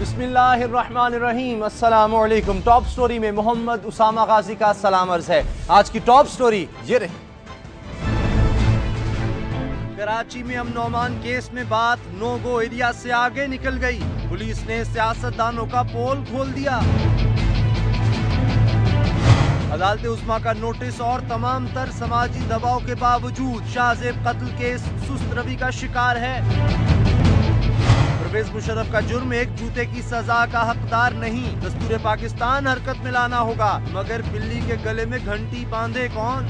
बिस्मिल्लाहिर्रहमानिर्रहीम, अस्सलामु अलैकुम। टॉप स्टोरी में मोहम्मद उसामा गाजी का सलाम अर्ज है। आज की टॉप स्टोरी ये रही। कराची में अमन अमान केस में बात नो गो एरिया से आगे निकल गई। पुलिस ने सियासतदानों का पोल खोल दिया। अदालत उस्मा का नोटिस और तमाम तर समाजी दबाव के बावजूद शाहजेब कत्ल केस सुस्त रवि का शिकार है। परवेज मुशर्रफ का जुर्म एक जूते की सजा का हकदार नहीं, दस्तूर पाकिस्तान हरकत में लाना होगा। मगर बिल्ली के गले में घंटी बांधे कौन?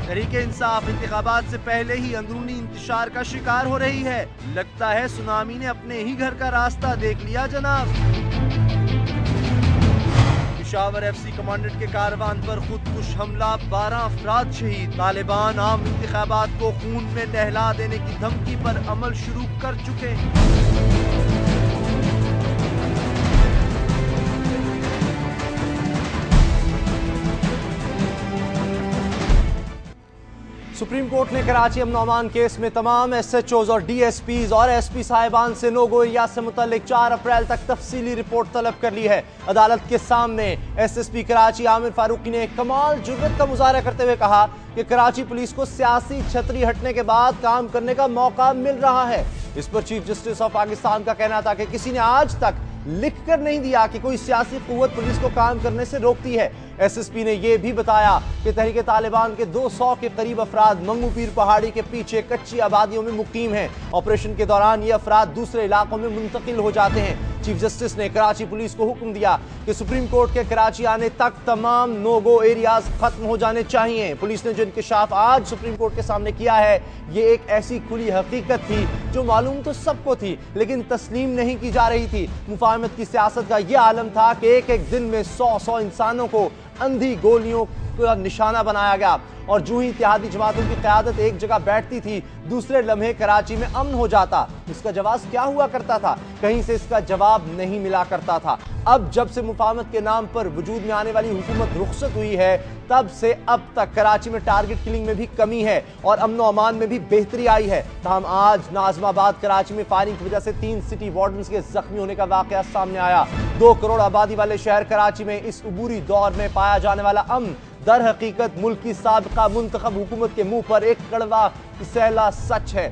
तहरीक इंसाफ इंतखाबात से पहले ही अंदरूनी इंतशार का शिकार हो रही है। लगता है सुनामी ने अपने ही घर का रास्ता देख लिया जनाब। पेशावर FC कमांडेंट के कारवान पर खुदकुश हमला, 12 अफराद शहीद। तालिबान आम इंतखाबात को खून में नहला देने की धमकी पर अमल शुरू कर चुके। सुप्रीम कोर्ट ने कराची अमन अमान केस में तमाम SHOs और DSPs और SP साहिबान से नो गो एरिया से मुतल्लिक 4 अप्रैल तक तफसीली रिपोर्ट तलब कर ली है। अदालत के सामने SSP कराची आमिर फारूकी ने कमाल जुर्रत का मुजाहरा करते हुए कहा कि कराची पुलिस को सियासी छतरी हटने के बाद काम करने का मौका मिल रहा है। इस पर चीफ जस्टिस ऑफ पाकिस्तान का कहना था कि किसी ने आज तक लिख कर नहीं दिया कि कोई सियासी कुव्वत पुलिस को काम करने से रोकती है। SSP ने यह भी बताया कि तहरीक तालिबान के 200 के करीब अफराद मंगू पीर पहाड़ी के पीछे कच्ची आबादियों में मुकीम हैं। ऑपरेशन के दौरान ये अफराद दूसरे इलाकों में मुंतकिल हो जाते हैं। चीफ जस्टिस ने कराची पुलिस को हुक्म दिया कि सुप्रीम कोर्ट के कराची आने तक तमाम नो गो एरियाज खत्म हो जाने चाहिए। पुलिस ने जो इंकशाफ आज सुप्रीम कोर्ट के सामने किया है, ये एक ऐसी खुली हकीकत थी जो मालूम तो सबको थी लेकिन तस्लीम नहीं की जा रही थी। मुफाहमत की सियासत का यह आलम था कि एक एक दिन में 100 इंसानों को अंधी गोलियों का निशाना बनाया गया और जो ही इत्तेहादी जमातों की क़यादत एक जगह बैठती थी, दूसरे लम्हे कराची में अमन हो जाता। इसका जवाब क्या हुआ करता था? कहीं से इसका जवाब नहीं मिला करता था। अब जब से मुफाहमत के नाम पर वजूद में आने वाली हुकूमत रुखसत हुई है, तब से अब तक कराची में टारगेट किलिंग में भी कमी है और अमन व अमान में भी बेहतरी आई है। तहम आज नाजमाबाद कराची में फायरिंग की वजह से 3 सिटी वार्डन्स के जख्मी होने का वाकया सामने आया। 2 करोड़ आबादी वाले शहर कराची में इस उबूरी दौर में पाया जाने वाला अमन दर हकीकत मुल्क की साबिका मुंतखब हुकूमत के मुंह पर एक कड़वा सहला सच है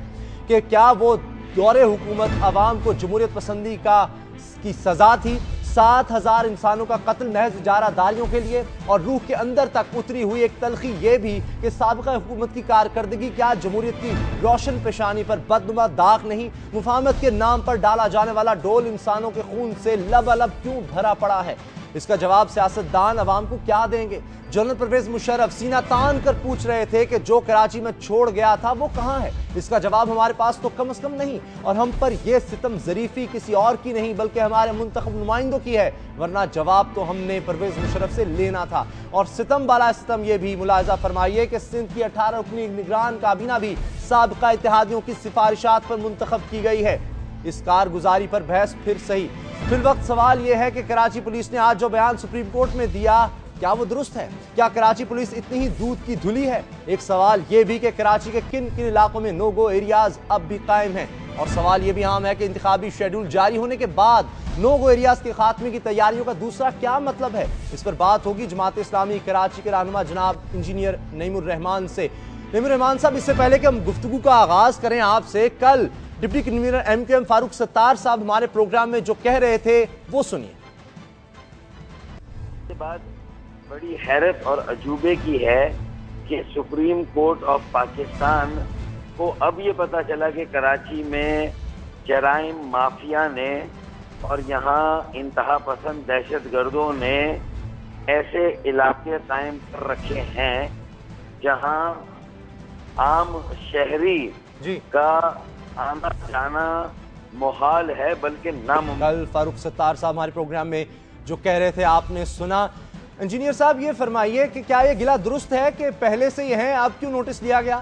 कि क्या वो दौरे हुकूमत अवाम को जमहूरियत पसंदी की सजा थी। 7,000 इंसानों का कत्ल महज इजारादारियों के लिए और रूह के अंदर तक उतरी हुई एक तलखी ये भी कि साबिका हुकूमत की कारकर्दगी क्या जमहूरियत की रोशन पेशानी पर बदनुमा दाग नहीं। मुफाहमत के नाम पर डाला जाने वाला डोल इंसानों के खून से लबालब क्यों भरा पड़ा है? इसका जवाब सियासतदान अवाम को क्या देंगे? जनरल परवेज मुशर्रफ सीना तान कर पूछ रहे थे कि जो कराची में छोड़ गया था वो कहां है। इसका जवाब हमारे पास तो कम से कम नहीं और हम पर यह सितम ज़रीफी किसी और की नहीं बल्कि हमारे मुंतखब नुमाइंदों की है, वरना जवाब तो हमने परवेज मुशर्रफ से लेना था। और सितम बाला सितम यह भी मुलाहिजा फरमाइए कि सिंध की 18 रुकनी निगरान काबीना भी साबिका इत्तेहादियों की सिफारिशात पर मुंतखब की गई है। इस कारगुजारी पर बहस फिर सही। फिर वक्त सवाल यह है कि कराची पुलिस ने आज जो बयान सुप्रीम कोर्ट में दिया, क्या वो दुरुस्त है? क्या कराची पुलिस इतनी ही दूध की धुली है? एक सवाल यह भी कि कराची के किन किन इलाकों में नो गो एरियाज अब भी कायम हैं। और सवाल यह भी आम है कि इंतखाबी शेड्यूल जारी होने के बाद नो गो एरियाज के खात्मे की तैयारियों का दूसरा क्या मतलब है? इस पर बात होगी जमात इस्लामी कराची के रहनुमा जनाब इंजीनियर नईमुर रहमान से। नईमुर रहमान साहब, इससे पहले कि हम गुफ्तगू का आगाज करें आपसे, कल deputy convener MQM Farooq Sattar साहब हमारे प्रोग्राम में जो कह रहे थे वो सुनिए। बात बड़ी हैरत और अजूबे की है कि सुप्रीम कोर्ट ऑफ पाकिस्तान को अब ये पता चला कि कराची में जराइम माफिया ने और यहाँ इंतहा पसंद दहशतगर्दों ने ऐसे इलाके कायम कर रखे हैं जहाँ आम शहरी का आना जाना मुहाल है बल्कि नामुमकिन। कल फारूक सत्तार साहब हमारे प्रोग्राम में जो कह रहे थे आपने सुना। इंजीनियर साहब, ये फरमाइए कि क्या ये गिला दुरुस्त है कि पहले से ये है, अब क्यों नोटिस लिया गया?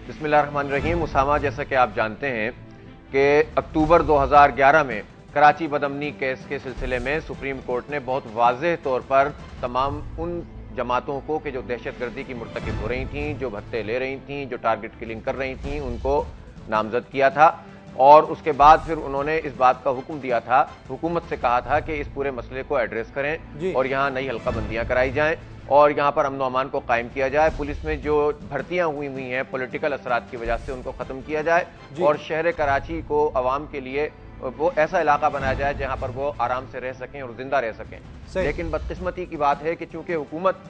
बिस्मिल्लाहिर्रहमानिर्रहीम। उसामा, जैसा कि आप जानते हैं कि अक्टूबर 2011 में कराची बदअमनी केस के सिलसिले में सुप्रीम कोर्ट ने बहुत वाज़ेह तौर पर तमाम उन जमातों को कि जो दहशतगर्दी की मुर्तकिब हो रही थी, जो भत्ते ले रही थी, जो टारगेट किलिंग कर रही थी, उनको नामजद किया था। और उसके बाद फिर उन्होंने इस बात का हुक्म दिया था, हुकूमत से कहा था कि इस पूरे मसले को एड्रेस करें और यहाँ नई हल्काबंदियां कराई जाएं और यहाँ पर अमन अमान को कायम किया जाए। पुलिस में जो भर्तियां हुई हैं पॉलिटिकल असरात की वजह से उनको खत्म किया जाए और शहर कराची को अवाम के लिए वो ऐसा इलाका बनाया जाए जहां पर वो आराम से रह सकें और जिंदा रह सकें। लेकिन बदकिस्मती की बात है कि चूंकि हुकूमत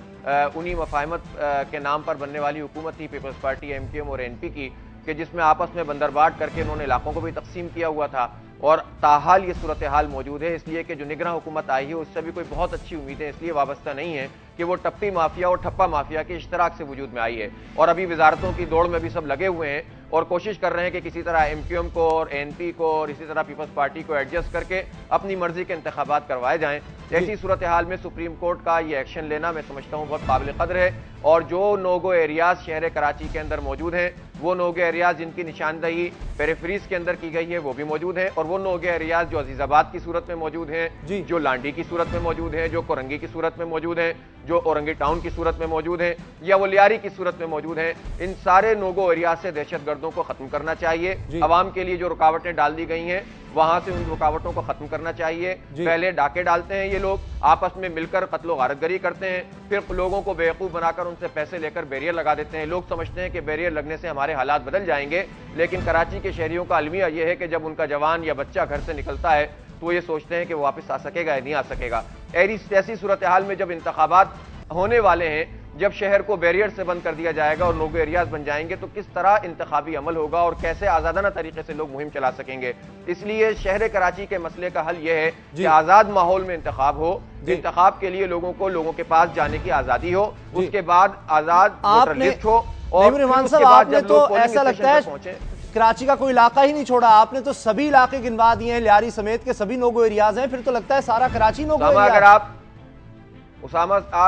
उन्हीं मफाहमत के नाम पर बनने वाली हुकूमत थी पीपल्स पार्टी, एमक्यूएम और एनपी की, कि जिसमें आपस में बंदरबाट करके उन्होंने इलाकों को भी तकसीम किया हुआ था और ताहाल ये सूरत हाल मौजूद है। इसलिए कि जो निगरान हुकूमत आई है उससे भी कोई बहुत अच्छी उम्मीदें इसलिए वाबस्ता नहीं है कि वो टप्पी माफिया और ठप्पा माफिया के इश्तराक से वजूद में आई है और अभी वजारतों की दौड़ में भी सब लगे हुए हैं और कोशिश कर रहे हैं कि किसी तरह एमक्यूएम को और एनपी को और इसी तरह पीपल्स पार्टी को एडजस्ट करके अपनी मर्जी के इंतखाबात करवाए जाएं। ऐसी सूरत हाल में सुप्रीम कोर्ट का ये एक्शन लेना मैं समझता हूँ बहुत काबिल कदर है और जो नोगो एरियाज शहर कराची के अंदर मौजूद हैं वो नोगो एरियाज जिनकी निशानदही पेरिफेरीज के अंदर की गई है वो भी मौजूद है और वो नोगो एरियाज जो अजीजाबाद की सूरत में मौजूद हैं, जो लांडी की सूरत में मौजूद हैं, जो कोरंगी की सूरत में मौजूद हैं, जो औरंगी टाउन की सूरत में मौजूद हैं या वो लियारी की सूरत में मौजूद हैं, इन सारे नोगो एरियाज से दहशतगर्दों को खत्म करना चाहिए। अवाम के लिए जो रुकावटें डाल दी गई हैं वहां से उन रुकावटों को खत्म करना चाहिए। पहले डाके डालते हैं ये लोग, आपस में मिलकर कत्लो गारतगरी करते हैं, फिर लोगों को बेवकूफ बनाकर उनसे पैसे लेकर बैरियर लगा देते हैं। लोग समझते हैं कि बैरियर लगने से हमारे हालात बदल जाएंगे, लेकिन कराची के शहरियों का अलमिया यह है कि जब उनका जवान या बच्चा घर से निकलता है तो ये सोचते हैं कि वो वापस आ सकेगा या नहीं आ सकेगा। ऐसी सूरत हाल में जब इंतखाबात होने वाले हैं, जब शहर को बैरियर से बंद कर दिया जाएगा और नोगो एरियाज बन जाएंगे तो किस तरह इंतखाबी अमल होगा और कैसे आजादाना तरीके से लोग मुहिम चला सकेंगे। इसलिए शहर कराची के मसले का हल यह है कि आजाद माहौल में इंतखाब हो, इंतखाब के लिए लोगों के पास जाने की आजादी हो, उसके बाद आजाद वोटर लिस्ट हो और आपने तो ऐसा लगता है कराची का कोई इलाका ही नहीं छोड़ा, आपने तो सभी इलाके गिनवा दिए हैं, लियारी समेत के सभी नोगो एरियाज हैं, फिर तो लगता है सारा कराची नोगो एरिया।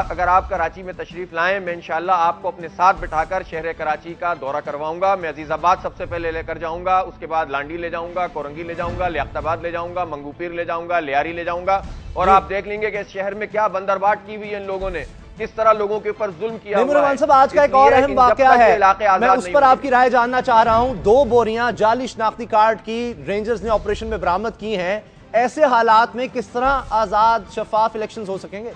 अगर आप कराची में तशरीफ लाएं, मैं इंशाल्लाह आपको अपने साथ बिठाकर शहर कराची का दौरा करवाऊंगा। मैं अजीजाबाद सबसे पहले लेकर जाऊंगा, उसके बाद लांडी ले जाऊंगा, कोरंगी ले जाऊंगा, लियाकताबाद ले जाऊंगा, मंगूपीर ले जाऊंगा, लियारी ले जाऊंगा और आप देख लेंगे कि इस शहर में क्या बंदरबाट की हुई है इन लोगों ने, किस तरह लोगों के ऊपर जुल्म किया हुआ है। साहब आज का एक और अहम वाकया है, मैं उस पर आपकी राय जानना चाह रहा हूं। 2 बोरियां जाली शनाख्ती कार्ड की रेंजर्स ने ऑपरेशन में बरामद की हैं, ऐसे हालात में किस तरह आजाद शफाफ इलेक्शन हो सकेंगे?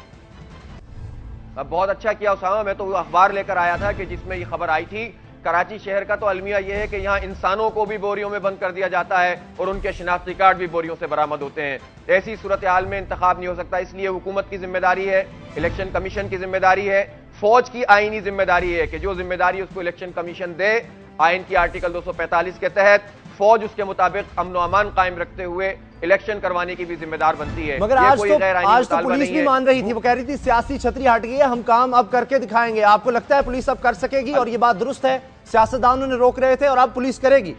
बहुत अच्छा किया उसामा, मैं तो अखबार लेकर आया था कि जिसमें ये खबर आई थी। कराची शहर का तो अलमिया यह है कि यहाँ इंसानों को भी बोरियों में बंद कर दिया जाता है और उनके शनाख्ती कार्ड भी बोरियों से बरामद होते हैं। ऐसी सूरत हाल में इंतखाब नहीं हो सकता, इसलिए हुकूमत की जिम्मेदारी है, इलेक्शन कमीशन की जिम्मेदारी है, फौज की आईनी जिम्मेदारी है कि जो जिम्मेदारी उसको इलेक्शन कमीशन दे, आइन की आर्टिकल 245 के तहत फौज उसके मुताबिक अमन अमान कायम रखते हुए इलेक्शन करवाने की भी जिम्मेदार बनती है। मगर आज तो पुलिस भी मान रही थी, वो कह रही थी सियासी छतरी हट गई है, हम काम अब करके दिखाएंगे। आपको लगता है पुलिस अब कर सकेगी? और ये बात दुरुस्त है, सियासतदानों ने रोक रहे थे और अब पुलिस करेगी?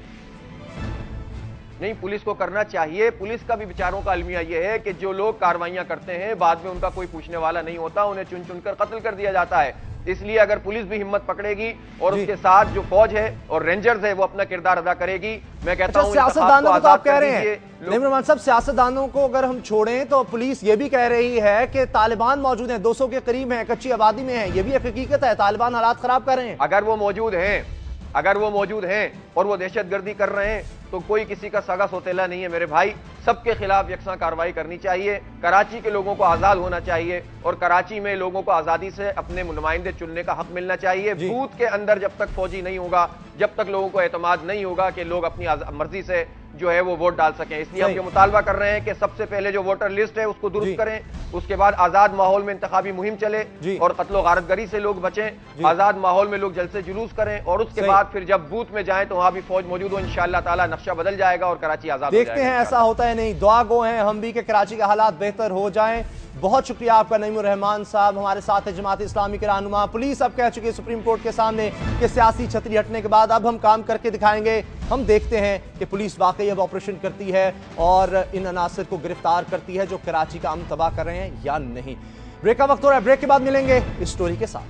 नहीं, पुलिस को करना चाहिए। पुलिस का भी विचारों का अलमिया यह है कि जो लोग कार्रवाइयां करते हैं बाद में उनका कोई पूछने वाला नहीं होता, उन्हें चुन चुनकर कत्ल कर दिया जाता है। इसलिए अगर पुलिस भी हिम्मत पकड़ेगी और उसके साथ जो फौज है और रेंजर्स है वो अपना किरदार अदा करेगी, मैं कहता हूं सियासतदानों को तो आप कह रहे हैं निमरमान साहब, सियासतदानों को अगर हम छोड़ें तो पुलिस ये भी कह रही है कि तालिबान मौजूद हैं, 200 के करीब हैं, कच्ची आबादी में हैं, ये भी एक हकीकत है, तालिबान हालात खराब कर रहे हैं। अगर वो मौजूद हैं और वो दहशतगर्दी कर रहे हैं तो कोई किसी का सगा सोतेला नहीं है मेरे भाई। सबके खिलाफ यकसा कार्रवाई करनी चाहिए। कराची के लोगों को आजाद होना चाहिए और कराची में लोगों को आजादी से अपने नुमाइंदे चुनने का हक मिलना चाहिए। बूथ के अंदर जब तक फौजी नहीं होगा, जब तक लोगों को एतमाद नहीं होगा कि लोग अपनी मर्जी से जो है वो वोट डाल सकें, इसलिए हम ये मुतालबा कर रहे हैं कि सबसे पहले जो वोटर लिस्ट है उसको दुरुस्त करें, उसके बाद आजाद माहौल में इंतखाबी मुहिम चले और कत्लो गारतगरी से लोग बचें, आजाद माहौल में लोग जलसे जुलूस करें और उसके बाद फिर जब बूथ में जाएं तो वहां भी फौज मौजूद हो, इंशाअल्लाह ताला नक्शा बदल जाएगा और कराची आजाद हो जाएगा। देखते हैं ऐसा होता है नहीं, दुआ गो हैं हम भी कि कराची के हालात बेहतर हो जाएं। बहुत शुक्रिया आपका नईमुर रहमान साहब, हमारे साथ है जमात इस्लामी के रहनुमा। पुलिस अब कह चुकी है सुप्रीम कोर्ट के सामने कि सियासी छतरी हटने के बाद अब हम काम करके दिखाएंगे। हम देखते हैं कि पुलिस वाकई अब ऑपरेशन करती है और इन अनासर को गिरफ्तार करती है जो कराची का अमन तबाह कर रहे हैं या नहीं। ब्रेक का वक्त हो रहा है, ब्रेक के बाद मिलेंगे इस स्टोरी के साथ।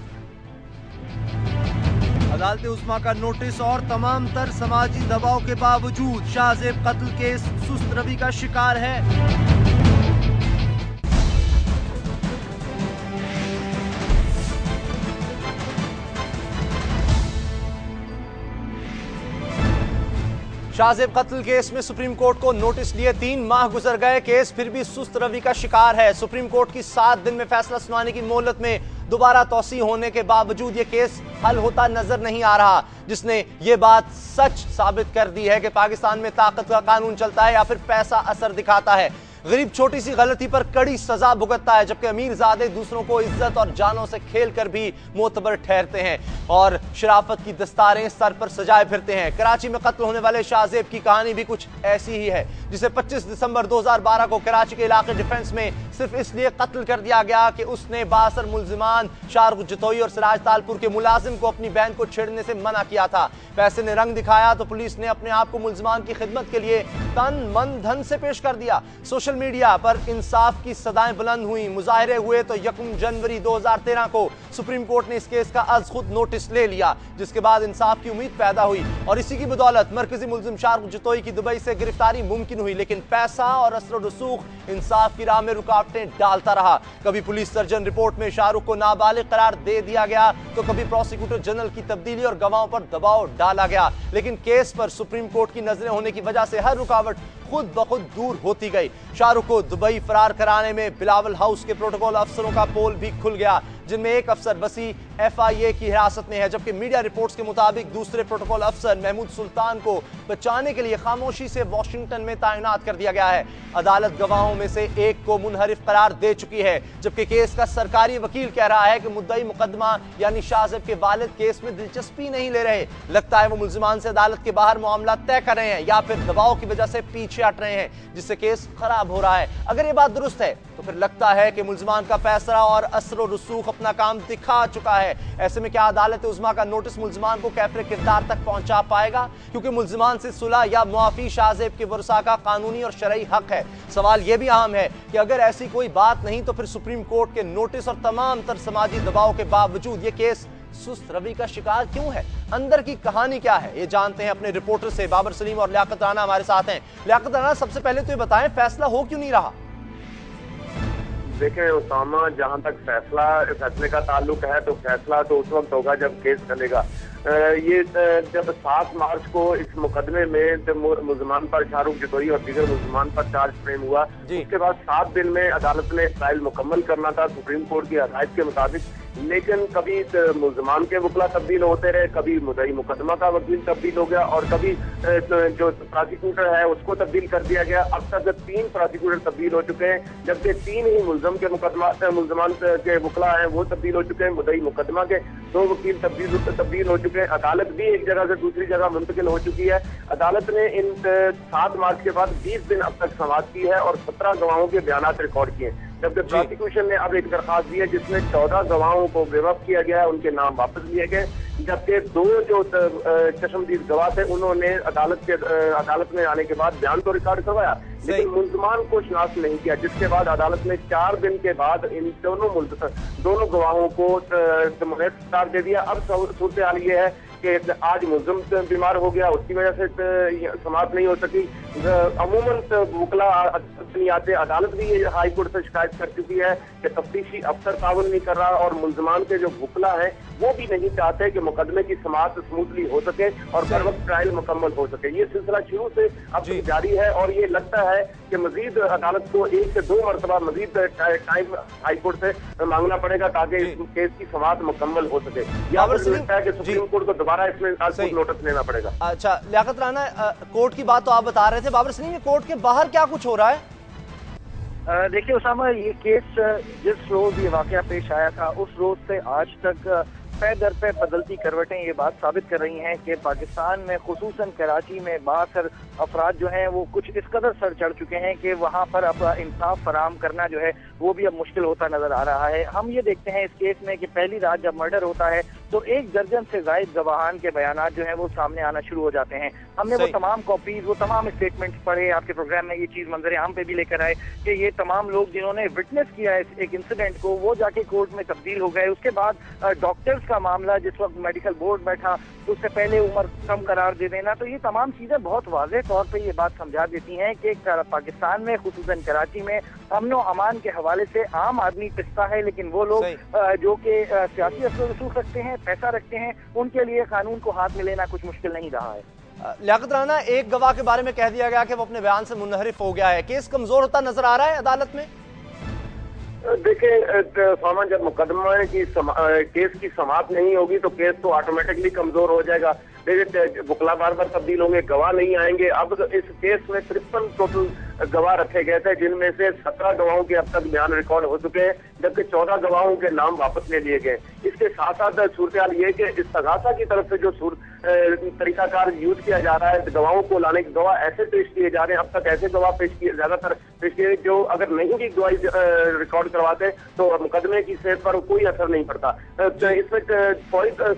अदालत उस्मा का नोटिस और तमाम तर समाजी दबाव के बावजूद शाहजेब कत्ल केस सुस्त रवि का शिकार है। शाहजेब कत्ल केस में सुप्रीम कोर्ट को नोटिस लिए 3 माह गुजर गए, केस फिर भी सुस्त रवि का शिकार है। सुप्रीम कोर्ट की 7 दिन में फैसला सुनाने की मोहलत में दोबारा तौसी होने के बावजूद यह केस हल होता नजर नहीं आ रहा, जिसने ये बात सच साबित कर दी है कि पाकिस्तान में ताकत का कानून चलता है या फिर पैसा असर दिखाता है। गरीब छोटी सी गलती पर कड़ी सजा भुगतता है, जबकि अमीरजादे दूसरों को इज्जत और जानों से खेलकर भी मोतबर ठहरते हैं और शराफत की दस्तारें सर पर सजाए फिरते हैं। कराची में कत्ल होने वाले शाहजेब की कहानी भी कुछ ऐसी ही है, जिसे 25 दिसंबर 2012 को कराची के इलाके डिफेंस में सिर्फ इसलिए कत्ल कर दिया गया कि उसने बासर मुल्जिमान शाहरुख जतोई और सिराज तालपुर के मुलाजिम को अपनी बहन को छेड़ने से मना किया था। पैसे ने रंग दिखाया तो पुलिस ने अपने आप को मुल्जिमान की खिदमत के लिए तन मन धन से पेश कर दिया। सोशल मीडिया पर इंसाफ की सदाएं बुलंद हुई, मुजाहरे हुए तो 1 जनवरी 2013 को सुप्रीम कोर्ट ने इस केस का आज खुद नोटिस ले लिया, जिसके बाद इंसाफ की उम्मीद पैदा हुई और इसी की बदौलत मरकजी मुल्जिम शाहरुख जतोई की दुबई से गिरफ्तारी मुमकिन हुई। लेकिन पैसा और असर रसूख इंसाफ की राह में रुकावटें डालता रहा। कभी पुलिस सर्जन रिपोर्ट में शाहरुख को नाबालिग करार दे दिया गया तो कभी प्रोसिक्यूटर जनरल की तब्दीली और गवाहों पर दबाव डाला गया, लेकिन केस पर सुप्रीम कोर्ट की नजरें होने की वजह से हर रुकावट खुद ब खुद दूर होती गई। शाहरुख को दुबई फरार कराने में बिलावल हाउस के प्रोटोकॉल अफसरों का पोल भी खुल गया, जिनमें एक अफसर बसी FIA की हिरासत में है, जबकि मीडिया रिपोर्ट्स के मुताबिक दूसरे प्रोटोकॉल अफसर महमूद सुल्तान को बचाने के लिए खामोशी से वॉशिंगटन में तैनात कर दिया गया है। अदालत गवाहों में से एक को मुनहरिफ करार दे चुकी है, जबकि केस का सरकारी वकील कह रहा है कि मुद्दई मुकदमा यानी शाहजेब के वालिद केस में दिलचस्पी नहीं ले रहे। लगता है वो मुल्जिमान से अदालत के बाहर मामला तय कर रहे हैं या फिर दबाव की वजह से पीछे हट रहे हैं, जिससे केस खराब हो रहा है। अगर ये बात दुरुस्त है तो फिर लगता है कि मुल्जिमान का फैसला और असर रसूख अपना काम दिखा चुका है। ऐसे में क्या अदालत उज़्मा का नोटिस मुल्जिमान को कैफरे किरदार तक पहुंचा पाएगा? क्योंकि मुल्जिमान से सुलह या मुआफी शाहजेब के वरसा का कानूनी और शरई हक है। सवाल यह भी अहम है कि अगर ऐसी कोई बात नहीं तो फिर सुप्रीम कोर्ट के नोटिस और तमाम तर समाजी दबाव के बावजूद यह केस सुस्त रवि का शिकार क्यों है? अंदर की कहानी क्या है, ये जानते हैं अपने रिपोर्टर से। बाबर सलीम और लियाकत राना हमारे साथ हैं। लियाकत राना, सबसे पहले तो ये बताएं, फैसला हो क्यों नहीं रहा? देखें उसामा, जहां तक फैसले का ताल्लुक है तो फैसला तो उस वक्त होगा जब केस चलेगा। ये जब 7 मार्च को इस मुकदमे में जब मुल्जिमान पर शाहरुख जतोई और दीगर मुल्जिमान पर चार्ज फ्रेम हुआ, उसके बाद 7 दिन में अदालत ने ट्रायल मुकम्मल करना था सुप्रीम कोर्ट की हदायत के मुताबिक। लेकिन कभी मुल्जिमान के वकला तब्दील होते रहे, कभी मुद्दई मुकदमा का वकील तब्दील हो गया और कभी जो प्रोसिक्यूटर है उसको तब्दील कर दिया गया। अब तक 3 प्रोसिक्यूटर तब्दील हो चुके हैं, जबकि 3 ही मुल्जिमान के वकला हैं वो तब्दील हो चुके हैं। मुद्दई मुकदमा के 2 वकील तब्दील हो चुके हैं। अदालत भी एक जगह से दूसरी जगह मुंतकिल हो चुकी है। अदालत ने इन 7 मार्च के बाद 20 दिन अब तक समाअत की है और 17 गवाहों के बयान रिकॉर्ड किए, जबकि प्रोसिक्यूशन ने अब एक दरखास्त दी है जिसमें 14 गवाहों को बेवकूफ किया गया है, उनके नाम वापस लिए गए, जबकि 2 जो चश्मदीद गवाह थे उन्होंने अदालत में आने के बाद बयान तो रिकॉर्ड करवाया लेकिन मुल्जिमान को शनाख्त नहीं किया, जिसके बाद अदालत ने 4 दिन के बाद इन दोनों गवाहों को करार दे दिया। अब सूरत हाल ये है कि आज मुल्जिम बीमार हो गया, उसकी वजह से समाअत नहीं हो सकी। अमूमन वकला नहीं आते। अदालत भी ये हाई कोर्ट से शिकायत कर चुकी है कि तफ्तीशी अफसर ताउन नहीं कर रहा और मुल्जिमान के जो वकला हैं वो भी नहीं चाहते कि मुकदमे की समाअत स्मूथली हो सके और बर वक्त ट्रायल मुकम्मल हो सके। ये सिलसिला शुरू से अब तक जारी है और ये लगता है कि मजीद अदालत को 1 से 2 मरतबा मजीद टाइम हाई कोर्ट से मांगना पड़ेगा ताकि इस केस की समाअत मुकम्मल हो सके। या लगता है कि सुप्रीम कोर्ट को दोबारा इसमें नोटिस लेना पड़ेगा। अच्छा लियाकत राना, कोर्ट की बात तो आप बता रहे थे, बाबर सलीम कोर्ट के बाहर क्या कुछ हो रहा है? देखिए उसामा, ये केस जिस रोज ये वाकया पेश आया था उस रोज से आज तक पे दर पे बदलती करवटें ये बात साबित कर रही हैं कि पाकिस्तान में खुसूसन कराची में बासर अफराद जो हैं वो कुछ इस कदर सर चढ़ चुके हैं कि वहाँ पर अब इंसाफ फराम करना जो है वो भी अब मुश्किल होता नजर आ रहा है। हम ये देखते हैं इस केस में कि पहली रात जब मर्डर होता है तो 1 दर्जन से जायद गवाहान के बयानात जो है वो सामने आना शुरू हो जाते हैं। हमने वो तमाम कॉपीज, वो तमाम स्टेटमेंट्स पढ़े, आपके प्रोग्राम में ये चीज मंजर आम पे भी लेकर आए कि ये तमाम लोग जिन्होंने विटनेस किया है एक इंसिडेंट को वो जाके कोर्ट में तब्दील हो गए। उसके बाद डॉक्टर्स का मामला, जिस वक्त मेडिकल बोर्ड बैठा तो उससे पहले उम्र कम करार दे देना, तो ये तमाम चीजें बहुत वाज़ेह तौर पे ये बात समझा देती हैं कि पाकिस्तान में खुसूसन कराची में अमन और अमान के हवाले से आम आदमी पिसता है, लेकिन वो लोग जो कि सियासी असर रसूख रखते हैं, पैसा रखते हैं, उनके लिए कानून को हाथ में लेना कुछ मुश्किल नहीं रहा है। लियाकत राना, एक गवाह के बारे में कह दिया गया कि वो अपने बयान से मुनहरिफ हो गया है। केस कमजोर होता नजर आ रहा है अदालत में। देखिए सामान, जब मुकदमा की केस की समाप्त नहीं होगी तो केस तो ऑटोमेटिकली कमजोर हो जाएगा। देखिए वकला बार बार तब्दील होंगे, गवाह नहीं आएंगे। अब इस केस में 53 टोटल गवाह रखे गए थे, जिनमें से 17 गवाहों के अब तक बयान रिकॉर्ड हो चुके हैं, जबकि 14 गवाहों के नाम वापस ले लिए गए। इसके साथ साथ सूरत हाल ये कि इस्तगासा की तरफ से जो तरीकाकार यूज किया जा रहा है, गवाहों को लाने के गवाह ऐसे पेश किए जा रहे हैं, अब तक ऐसे गवाह ज्यादातर पेश किए जो अगर नहीं भी गवाही रिकॉर्ड करवाते तो मुकदमे की सेहत पर कोई असर नहीं पड़ता। इसमें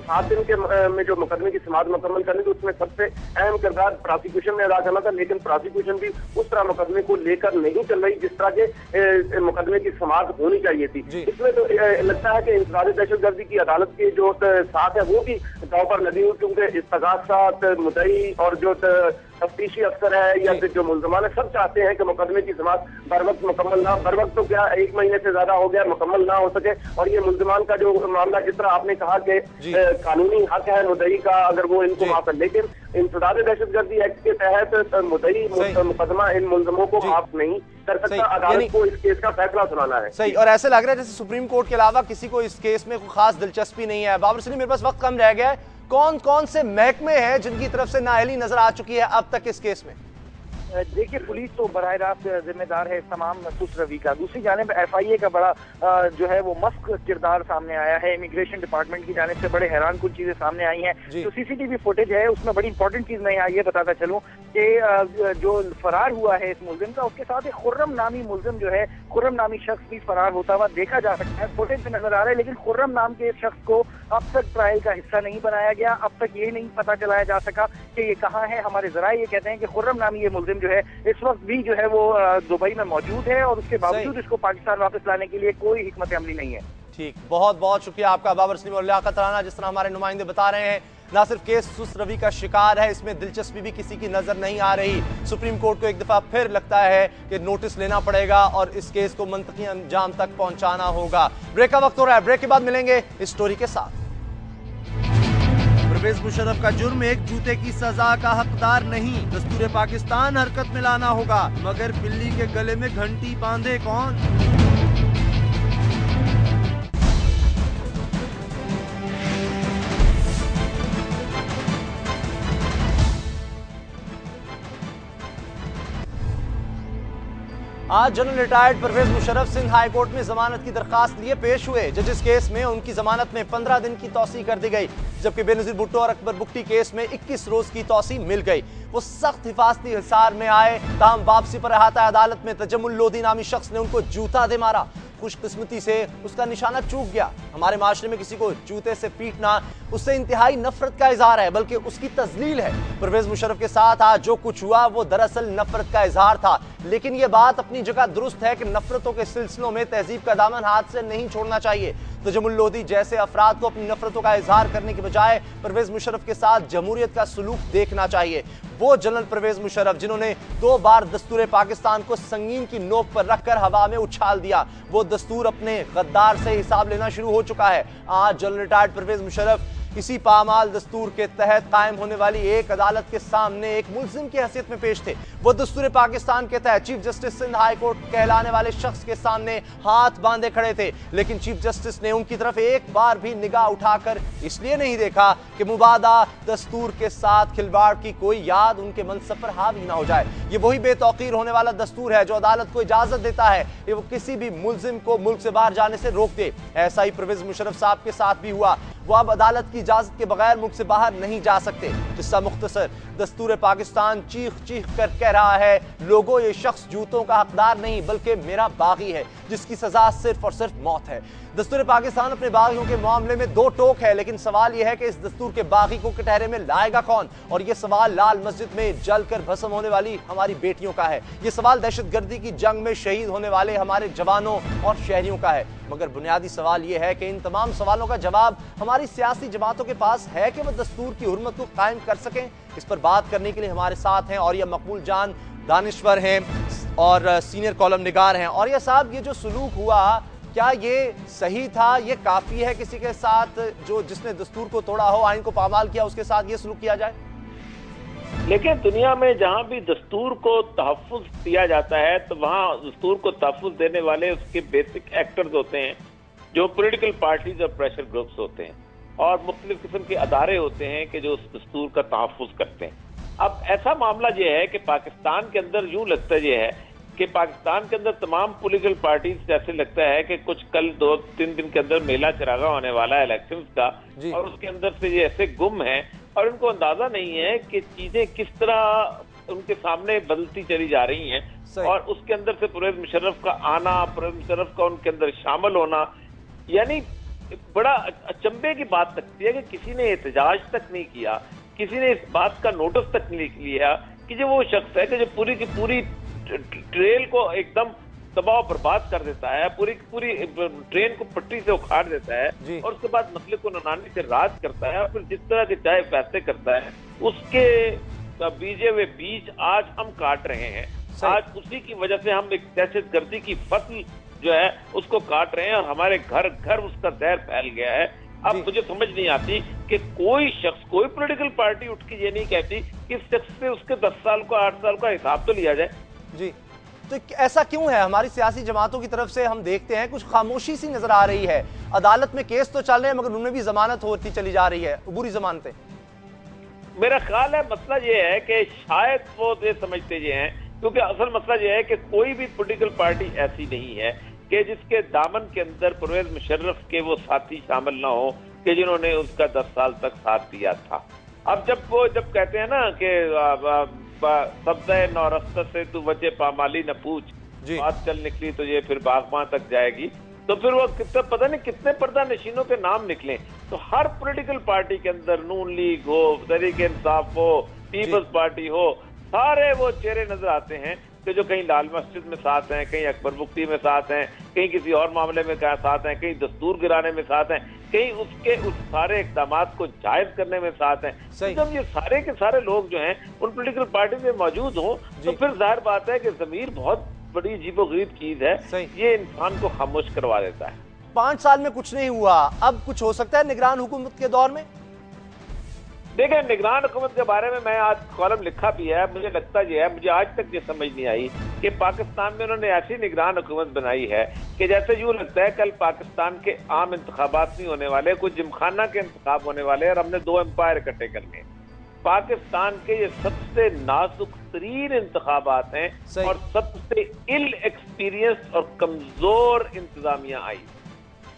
7 दिन के में जो मुकदमे की समाप्त मुकम्मल करनी थी, उसमें सबसे अहम किरदार प्रोसिक्यूशन ने अदा करना था, लेकिन प्रोसिक्यूशन भी उस तरह मुकदमे को लेकर नहीं चल रही जिस तरह के मुकदमे की समाप्त होनी चाहिए थी। इसमें तो लगता है कि इंफरादी दहशतगर्दी की अदालत के जो साथ है वो भी दांव पर लगी हुई, क्योंकि इस्तगासात, मुद्दई और जो तफ्तीशी अफसर है या फिर जो मुल्ज़मान है, सब चाहते हैं कि मुकदमे की समाप्त बर वक्त मुकम्मल ना, बर वक्त तो क्या 1 महीने से ज्यादा हो गया, मुकम्मल ना हो सके। और ये मुल्ज़मान का जो मामला, जिस तरह आपने कहा कि कानूनी हक है मुद्दई का अगर वो इनको माफ कर, लेकिन इंसदाद दहशतगर्दी एक्ट के तहत मुद्दई मुकदमा इन मुल्ज़मों को माफ नहीं कर सकता। अदालत को इस केस का फैसला सुनाना है। सही। और ऐसे लग रहा है जैसे सुप्रीम कोर्ट के अलावा किसी को इस केस में कोई खास दिलचस्पी नहीं है। बाबर सलीम, मेरे पास वक्त कम रह गया है, कौन कौन से महकमे हैं जिनकी तरफ से नाअहली नजर आ चुकी है अब तक इस केस में? देखिए, पुलिस तो बराह रास्त जिम्मेदार है इस तमाम महसूस रवि का। दूसरी जानिब FIA का बड़ा जो है वो मस्क किरदार सामने आया है। इमिग्रेशन डिपार्टमेंट की जानिब से बड़े हैरान कुछ चीजें सामने आई हैं। जो CCTV फुटेज है उसमें बड़ी इंपॉर्टेंट चीज मैं ये बताता चलूं कि जो फरार हुआ है इस मुल्जिम का, उसके साथ एक खुर्रम नामी मुल्जिम जो है, खुर्रम नामी शख्स भी फरार होता हुआ देखा जा सकता है, फुटेज में नजर आ रहा है। लेकिन खुर्रम नाम के शख्स को अब तक ट्रायल का हिस्सा नहीं बनाया गया। अब तक ये नहीं पता चलाया जा सका कि ये कहाँ है। हमारे जराए ये कहते हैं कि खुर्रम नामी ये मुल्जिम जो है इस वक्त भी जो है वो दुबई में मौजूद है और उसके बावजूद इसको पाकिस्तान वापस लाने के लिए कोई हिकमत अमली नहीं है। ठीक, बहुत बहुत शुक्रिया आपका बाबर सलीम और लियाकत राना। जिस तरह हमारे नुमाइंदे बता रहे हैं, ना सिर्फ केस सुस्त रवि का शिकार है, इसमें दिलचस्पी भी किसी की नजर नहीं आ रही। सुप्रीम कोर्ट को एक दफा फिर लगता है कि नोटिस लेना पड़ेगा और इस केस को मंतकी अंजाम तक पहुंचाना होगा। ब्रेक का वक्त हो रहा है, ब्रेक के बाद मिलेंगे इस स्टोरी के साथ। परवेज मुशर्रफ का जुर्म एक जूते की सजा का हकदार नहीं, दस्तूर पाकिस्तान हरकत में लाना होगा, मगर बिल्ली के गले में घंटी बांधे कौन? आज general retired Pervez Musharraf Sindh high court में जमानत की दरखास्त लिए पेश हुए। जज इस केस में उनकी जमानत में 15 दिन की तौसी कर दी गई, जबकि बेनजीर भुट्टो और अकबर बुख्ती केस में 21 रोज की तौसी मिल गई। वो सख्त हिफाजती हिसार में आए, ताम वापसी पर अहाता अदालत में तजम्मुल लोधी नामी शख्स ने उनको जूता दे मारा। खुशकिस्मती से उसका निशाना चूक गया। हमारे माशरे में किसी को जूते से पीटना उससे इंतहाई नफरत का इजहार है, बल्कि उसकी तजलील है। परवेज मुशर्रफ के साथ आज जो कुछ हुआ वो दरअसल नफरत का इजहार था, लेकिन यह बात अपनी जगह दुरुस्त है कि नफरतों के सिलसिलों में तहजीब का दामन हाथ से नहीं छोड़ना चाहिए। तजम्मुल लोधी जैसे अफराद को अपनी नफरतों का इजहार करने के बजाय परवेज मुशर्रफ के साथ जमहूरियत का सलूक देखना चाहिए। वो जनरल परवेज मुशर्रफ जिन्होंने 2 बार दस्तूर पाकिस्तान को संगीन की नोक पर रखकर हवा में उछाल दिया, वो दस्तूर अपने गद्दार से हिसाब लेना शुरू हो चुका है। आज जनरल रिटायर्ड परवेज मुशर्रफ इसी पामाल दस्तूर के तहत कायम होने वाली एक अदालत के सामने एक मुल्जिम की हैसियत में पेश थे। वो दस्तूर पाकिस्तान के तहत chief justice Sindh high court कहलाने वाले शख्स के सामने हाथ बांधे खड़े थे, लेकिन चीफ जस्टिस ने उनकी तरफ एक बार भी निगाह उठाकर इसलिए नहीं देखा कि मुबादा दस्तूर के साथ खिलवाड़ की कोई याद उनके मनसब पर हावी ना हो जाए। ये वही बेतौकीर होने वाला दस्तूर है जो अदालत को इजाजत देता है कि वो किसी भी मुल्जिम को मुल्क से बाहर जाने से रोक दे। ऐसा ही परवेज मुशर्रफ साहब के साथ भी हुआ। वो अब अदालत की इजाजत के बगैर मुल्क से बाहर नहीं जा सकते। किस्सा मुख्तसर, दस्तूर पाकिस्तान चीख चीख कर कह रहा है, लोगों ये शख्स जूतों का हकदार नहीं बल्कि मेरा बागी है जिसकी सजा सिर्फ और सिर्फ मौत है। दस्तूर पाकिस्तान अपने बागियों के मामले में 2 टोक है, लेकिन सवाल यह है कि इस दस्तूर के बागी को कटहरे में लाएगा कौन? और यह सवाल लाल मस्जिद में जलकर भस्म होने वाली हमारी बेटियों का है। यह सवाल दहशतगर्दी की जंग में शहीद होने वाले हमारे जवानों और शहरियों का है। मगर बुनियादी सवाल यह है कि इन तमाम सवालों का जवाब हमारी सियासी जमातों के पास है कि वह दस्तूर की हुर्मत को कायम कर सकें। इस पर बात करने के लिए हमारे साथ हैं और यह मकबूल जान दानिश्वर हैं और सीनियर कॉलम निगार हैं। और यह साहब, ये जो सलूक हुआ क्या ये सही था? ये काफी है किसी के साथ जो जिसने दस्तूर को तोड़ा हो, आइन को पामाल किया, उसके साथ ये सलूक किया जाए? लेकिन दुनिया में जहां भी दस्तूर को तहफ्फुज दिया जाता है तो वहां दस्तूर को तहफ्फुज देने वाले उसके बेसिक एक्टर्स होते हैं, जो पॉलिटिकल पार्टीज और प्रेशर ग्रुप्स होते हैं, और मुख्तलिफ किस्म के अदारे होते हैं कि जो उस दस्तूर का तहफ्फुज करते हैं। अब ऐसा मामला ये है कि पाकिस्तान के अंदर यूं लगता ये है कि पाकिस्तान के अंदर तमाम पॉलिटिकल पार्टीज जैसे लगता है कि कुछ कल 2-3 दिन के अंदर मेला चरागा होने वाला है इलेक्शंस का, और उसके अंदर से ये ऐसे गुम हैं और उनको अंदाजा नहीं है कि चीजें किस तरह उनके सामने बदलती चली जा रही हैं, और उसके अंदर से परवेज मुशर्रफ का आना, परवेज मुशर्रफ का उनके अंदर शामिल होना, यानी बड़ा अचंभे की बात लगती है कि किसी ने एहतजाज तक नहीं किया, किसी ने इस बात का नोटिस तक नहीं लिया कि जो वो शख्स है कि जो पूरी की पूरी ट्रेल को एकदम तबाह बर्बाद कर देता है, पूरी पूरी ट्रेन को पट्टी से उखाड़ देता है, और उसके बाद मसले को ननाने से राज करता है, और फिर जिस तरह के चाहे फैसले करता है उसके बीजे हुए बीज आज हम काट रहे हैं। आज उसी की वजह से हम एक दहशतगर्दी की फसल जो है उसको काट रहे हैं, और हमारे घर घर उसका जहर फैल गया है। अब मुझे समझ नहीं आती कि कोई शख्स, कोई पॉलिटिकल पार्टी उठ के ये नहीं कहती कि इस शख्स से उसके 10 साल का 8 साल का हिसाब तो लिया जाए। जी, तो ऐसा क्यों है? हमारी सियासी जमातों की तरफ से हम देखते हैं कुछ खामोशी सी नजर आ रही है। अदालत में केस तो चल रहे हैं मगर उनमें भी जमानत होती चली जा रही है, बुरी जमानतें। मेरा ख्याल है मसला ये है कि शायद वो ये समझते ये हैं, क्योंकि असल मसला ये है कि कोई भी पॉलिटिकल पार्टी ऐसी नहीं है कि जिसके दामन के अंदर परवेज मुशर्रफ के वो साथी शामिल ना हो कि जिन्होंने उसका 10 साल तक साथ दिया था। अब जब कहते हैं ना कि सब्ज़े नौरस्ता से तू वजह पामाली न पूछ, बात चल निकली तो ये फिर बागबां तक जाएगी, तो फिर वो कितना पता नहीं कितने पर्दा नशीनों के नाम निकले। तो हर पॉलिटिकल पार्टी के अंदर नून लीग हो, तहरीक-ए-इंसाफ हो, पीपल्स पार्टी हो, सारे वो चेहरे नजर आते हैं कि जो कहीं लाल मस्जिद में साथ हैं, कहीं अकबर मुफ्ती में साथ हैं, कहीं किसी और मामले में साथ हैं, कहीं दस्तूर गिराने में साथ हैं, कहीं उसके उस सारे इक़दामात को जायज करने में साथ हैं। तो जब ये सारे के सारे लोग जो हैं उन पॉलिटिकल पार्टी में मौजूद हों तो फिर जाहिर बात है कि ज़मीर बहुत बड़ी अजीबोगरीब चीज है, ये इंसान को खामोश करवा देता है। 5 साल में कुछ नहीं हुआ, अब कुछ हो सकता है निगरान हुकूमत के दौर में? देखिए, निगरान हुकूमत के बारे में मैं आज कॉलम लिखा भी है। मुझे लगता ये है, मुझे आज तक ये समझ नहीं आई कि पाकिस्तान में उन्होंने ऐसी निगरान हुकूमत बनाई है कि जैसे यूं लगता है कल पाकिस्तान के आम इंतखाबात नहीं होने वाले, कुछ जिमखाना के इंतखाब होने वाले और हमने 2 एम्पायर इकट्ठे करने। पाकिस्तान के ये सबसे नाजुक तरीन इंतखाबात हैं और सबसे इल एक्सपीरियंस और कमजोर इंतजामिया आई।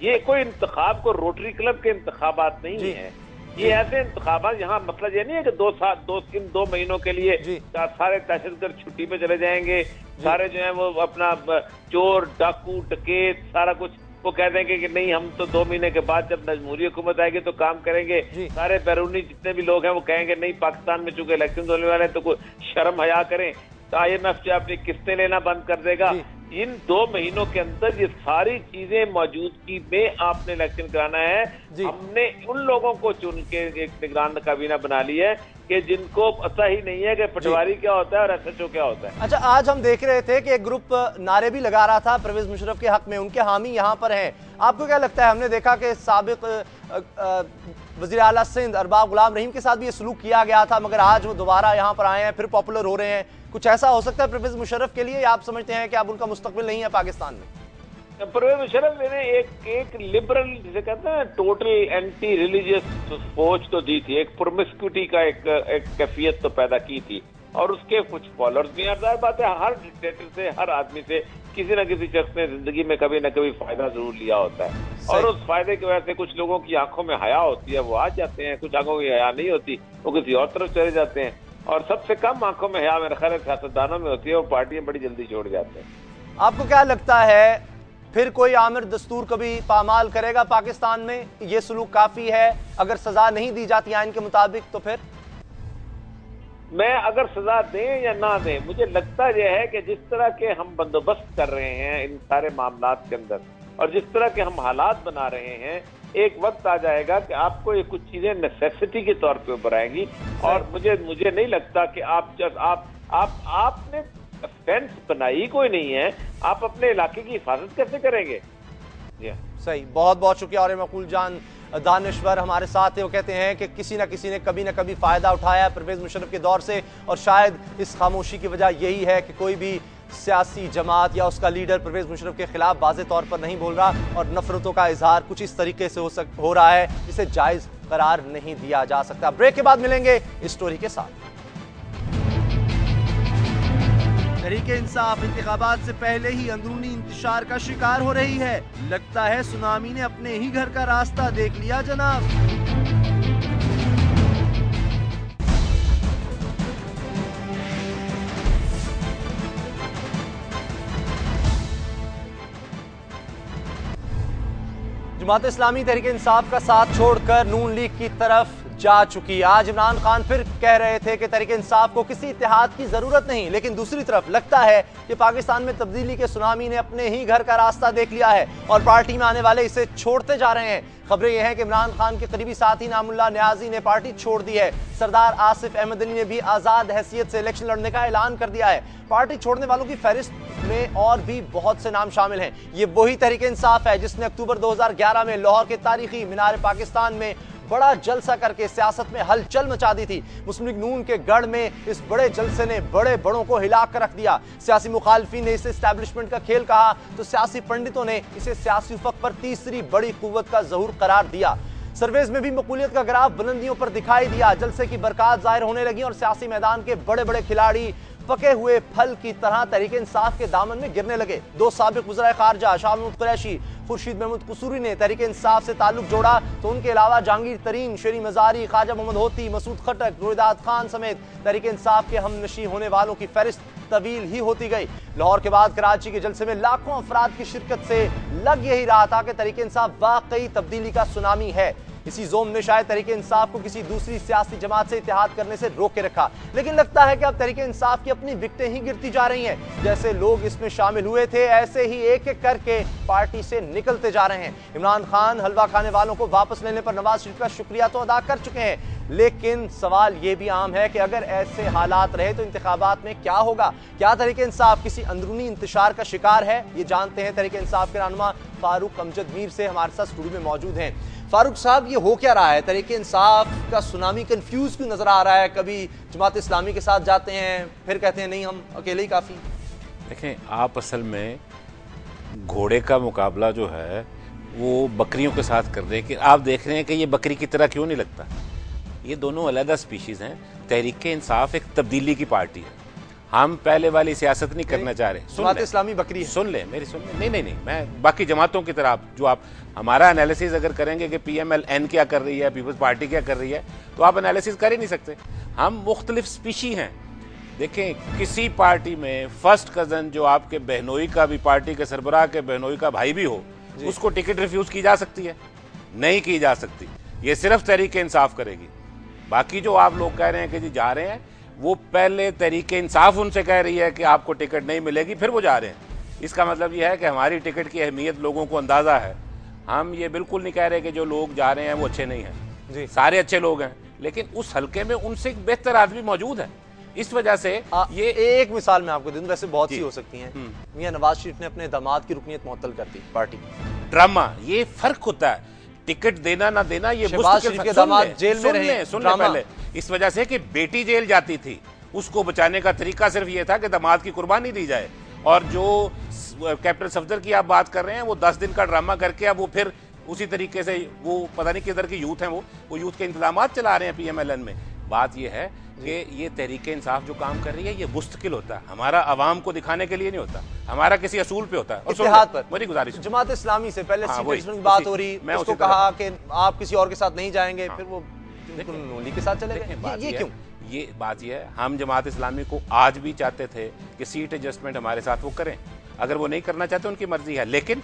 ये कोई इंतखाब को रोटरी क्लब के इंतखाबात नहीं है, ये ऐसे इंतखाबात, यहाँ मतलब ये नहीं है कि 2 महीनों के लिए सारे दहशतगर्द छुट्टी पे चले जाएंगे, सारे जो है वो अपना चोर डाकू डकैत सारा कुछ वो कह देंगे कि नहीं हम तो 2 महीने के बाद जब जमहूरी हुकूमत आएगी तो काम करेंगे। सारे बैरूनी जितने भी लोग हैं वो कहेंगे नहीं पाकिस्तान में चूंकि इलेक्शन होने वाले हैं तो कोई शर्म हया करें, तो IMF से अपनी किस्तें लेना बंद कर देगा। इन 2 महीनों के अंदर ये सारी चीजें मौजूदगी में आपने इलेक्शन कराना है। हमने उन लोगों को चुन के एक निगरान काबीना बना ली है कि जिनको पता ही नहीं है कि पटवारी क्या होता है और SHO क्या होता है। अच्छा, आज हम देख रहे थे कि एक ग्रुप नारे भी लगा रहा था परवेज मुशर्रफ के हक में, उनके हामी यहाँ पर हैं। आपको क्या लगता है? हमने देखा कि साबिक वज़ीर आला सिंध अरबाब गुलाम रहीम के साथ भी ये सलूक किया गया था, मगर आज वो दोबारा यहाँ पर आए हैं, फिर पॉपुलर हो रहे हैं। कुछ ऐसा हो सकता है परवेज मुशर्रफ के लिए, या आप समझते हैं कि अब उनका मुस्तकबिल नहीं है पाकिस्तान में? परवेज मुशर्रफ ने एक लिबरल जिसे कहते हैं टोटल एंटी रिलीजियस सोच तो दी थी, एक प्रोमिस्क्यूटी का एक कैफियत तो पैदा की थी, और उसके कुछ फॉलोअर्स भी। जाहिर बात है हर डिक्टेटर से, हर आदमी से किसी न किसी शख्स ने जिंदगी में कभी न कभी फायदा जरूर लिया होता है, और उस फायदे की वजह से कुछ लोगों की आंखों में हया होती है, वो आ जाते हैं, कुछ आंखों की हया नहीं होती, वो किसी और तरफ चले जाते हैं, और सबसे कम आंखों में हया मेरे ख्याल है सियासतदानों में होती है, वो पार्टियां बड़ी जल्दी छोड़ जाते हैं। आपको क्या लगता है फिर कोई आमिर दस्तूर कभी पामाल करेगा पाकिस्तान में? ये सलूक काफी है? अगर सजा नहीं दी जाती आइन के मुताबिक तो फिर? मैं अगर सजा दें या ना दें, मुझे लगता यह है कि जिस तरह के हम बंदोबस्त कर रहे हैं इन सारे मामलात के अंदर और जिस तरह के हम हालात बना रहे हैं, एक वक्त आ जाएगा कि आपको ये कुछ चीजें नेसेसिटी के तौर पे उभर आएंगी, और मुझे नहीं लगता कि आपने फेंस बनाई कोई नहीं है, आप अपने इलाके की हिफाजत कैसे करेंगे? सही, बहुत बहुत शुक्रिया और मकूल जान दानिश्वर हमारे साथ है, वो कहते हैं कि किसी न किसी ने कभी ना कभी फायदा उठाया परवेज मुशर्रफ के दौर से, और शायद इस खामोशी की वजह यही है कि कोई भी सियासी जमात या उसका लीडर परवेज मुशर्रफ के खिलाफ वाज़े तौर पर नहीं बोल रहा, और नफरतों का इजहार कुछ इस तरीके से हो रहा है जिसे जायज करार नहीं दिया जा सकता। ब्रेक के बाद मिलेंगे इस स्टोरी के साथ। तहरीके इंसाफ इंतखाबात से पहले ही अंदरूनी इंतशार का शिकार हो रही है। लगता है सुनामी ने अपने ही घर का रास्ता देख लिया जनाब। जमात इस्लामी तहरीके इंसाफ का साथ छोड़कर नून लीग की तरफ जा चुकी। आज इमरान खान फिर कह रहे थे कि तहरीके इंसाफ को किसी इत्तेहाद की जरूरत नहीं, लेकिन दूसरी तरफ लगता है कि पाकिस्तान में तब्दीली के सुनामी ने अपने ही घर का रास्ता देख लिया है और पार्टी में आने वाले इसे छोड़ते जा रहे हैं। खबरें यह हैं कि इमरान खान के करीबी साथी नामुल्लाह न्याजी ने पार्टी छोड़ दी है। सरदार आसिफ अहमद अली ने भी आजाद हैसियत से इलेक्शन लड़ने का ऐलान कर दिया है। पार्टी छोड़ने वालों की फहरिस्त में और भी बहुत से नाम शामिल हैं। ये वही तहरीके इंसाफ है जिसने अक्टूबर 2011 में लाहौर के तारीखी मीनार पाकिस्तान में बड़ा जलसा करके सियासत में हलचल मचा दी थी। मुस्लिम लीग नून के गढ़ में इस बड़े जलसे ने बड़े बड़ों को हिला कर रख दिया। सियासी मुखालफी ने इसे एस्टैब्लिशमेंट का खेल कहा तो सियासी पंडितों ने इसे सियासी उफक पर तीसरी बड़ी कुव्वत का ज़हूर करार दिया। सर्वेज में भी मकबूलियत का ग्राफ बुलंदियों पर दिखाई दिया। जलसे की बरकत जाहिर होने लगी और सियासी मैदान के बड़े बड़े खिलाड़ी पके हुए फल की तरह तहरीके इंसाफ के दामन में गिरने लगे। दो साबिक वज़ीर खारजा शाह महमूद कुरैशी, खुर्शीद महमूद कसूरी ने तहरीके इंसाफ से ताल्लुक जोड़ा तो उनके अलावा जहांगीर तरीन, शेरी मजारी, ख्वाजा मोहम्मद होती, मसूद खटक, रोहिदाद खान समेत तहरीके इंसाफ के हमनशी होने वालों की फहरिस्त तवील ही होती गई। लाहौर के बाद कराची के जलसे में लाखों अफराद की शिरकत से लग यही रहा था कि तहरीके इंसाफ वाकई तब्दीली का सुनामी है। इसी जोम ने शायद तहरीके इंसाफ को किसी दूसरी सियासी जमात से इत्तेहाद करने से रोक के रखा, लेकिन लगता है कि अब तहरीके इंसाफ की अपनी विकटें ही गिरती जा रही हैं। जैसे लोग इसमें शामिल हुए थे ऐसे ही एक एक करके पार्टी से निकलते जा रहे हैं। इमरान खान हलवा खाने वालों को वापस लेने पर नवाज शरीफ का शुक्रिया तो अदा कर चुके हैं, लेकिन सवाल ये भी आम है कि अगर ऐसे हालात रहे तो इंतखाबात में क्या होगा? क्या तहरीके इंसाफ किसी अंदरूनी इंतशार का शिकार है? ये जानते हैं तहरीके इंसाफ के रहनुमा फारूक अमजद मीर से, हमारे साथ स्टूडियो में मौजूद हैं। फारूक साहब, ये हो क्या रहा है? तहरीके इंसाफ का सुनामी कंफ्यूज क्यों नजर आ रहा है? कभी जमात इस्लामी के साथ जाते हैं, फिर कहते हैं नहीं हम अकेले ही काफी। देखें, आप असल में घोड़े का मुकाबला जो है वो बकरियों के साथ कर रहे हैं कि आप देख रहे हैं कि ये बकरी की तरह क्यों नहीं लगता। ये दोनों अलग स्पीशीज हैं। तहरीके इंसाफ एक तब्दीली की पार्टी है। हम पहले वाली सियासत नहीं करना चाह रहे। जमात इस्लामी बकरी है। सुन ले मेरी, सुन ले। नहीं, मैं बाकी जमातों की तरह जो आप हमारा एनालिसिस अगर करेंगे कि PMLN क्या कर रही है, पीपल्स पार्टी क्या कर रही है, तो आप एनालिसिस कर ही नहीं सकते। हम मुख्तलिफ स्पीशी हैं। देखें, किसी पार्टी में फर्स्ट कजन जो आपके बहनोई का भी, पार्टी के सरबराह के बहनोई का भाई भी हो, उसको टिकट रिफ्यूज की जा सकती है? नहीं की जा सकती। ये सिर्फ तहरीके इंसाफ करेगी। बाकी जो आप लोग कह रहे हैं कि जी जा रहे हैं, वो पहले तहरीके इंसाफ उनसे कह रही है कि आपको टिकट नहीं मिलेगी, फिर वो जा रहे हैं। इसका मतलब यह है कि हमारी टिकट की अहमियत लोगों को अंदाजा है। हम ये बिल्कुल नहीं कह रहे कि जो लोग जा रहे हैं वो अच्छे नहीं हैं, सारे अच्छे लोग हैं, लेकिन उस हलके में उनसे एक बेहतर आदमी मौजूद है। इस वजह से ये एक मिसाल मैं आपको दे दूं, वैसे बहुत सी हो सकती हैं। मियां नवाज शरीफ ने अपने दामाद की रुकनीत मुअत्तल कर दी पार्टी। ड्रामा, ये फर्क होता है। टिकट देना ना देना ये शहबाज के दामाद जेल में रहे। सुन ले पहले, इस वजह से कि बेटी जेल जाती थी, उसको बचाने का तरीका सिर्फ ये था कि दामाद की कुर्बानी दी जाए। और जो कैप्टन सफदर की आप बात कर रहे हैं, वो 10 दिन का ड्रामा करके अब वो फिर उसी तरीके से, वो पता नहीं किधर की यूथ है, वो यूथ के इंतजामात चला रहे हैं PMLN में। बात ये है कि ये तहरीके इंसाफ जो काम कर रही है ये मुस्तकिल होता है, हमारा आवाम को दिखाने के लिए नहीं होता, हमारा किसी असूल पे होता है। इत्तेहाद पर मेरी गुजारिश, जमात इस्लामी से पहले की बात हो रही, मैं उसको कहा कि आप किसी और के साथ नहीं जाएंगे, फिर वो नूली के साथ चले गए। ये क्यों? ये बात ये है, हम जमात इस्लामी को आज भी चाहते थे कि सीट एडजस्टमेंट हमारे साथ वो करें। अगर वो नहीं करना चाहते उनकी मर्जी है, लेकिन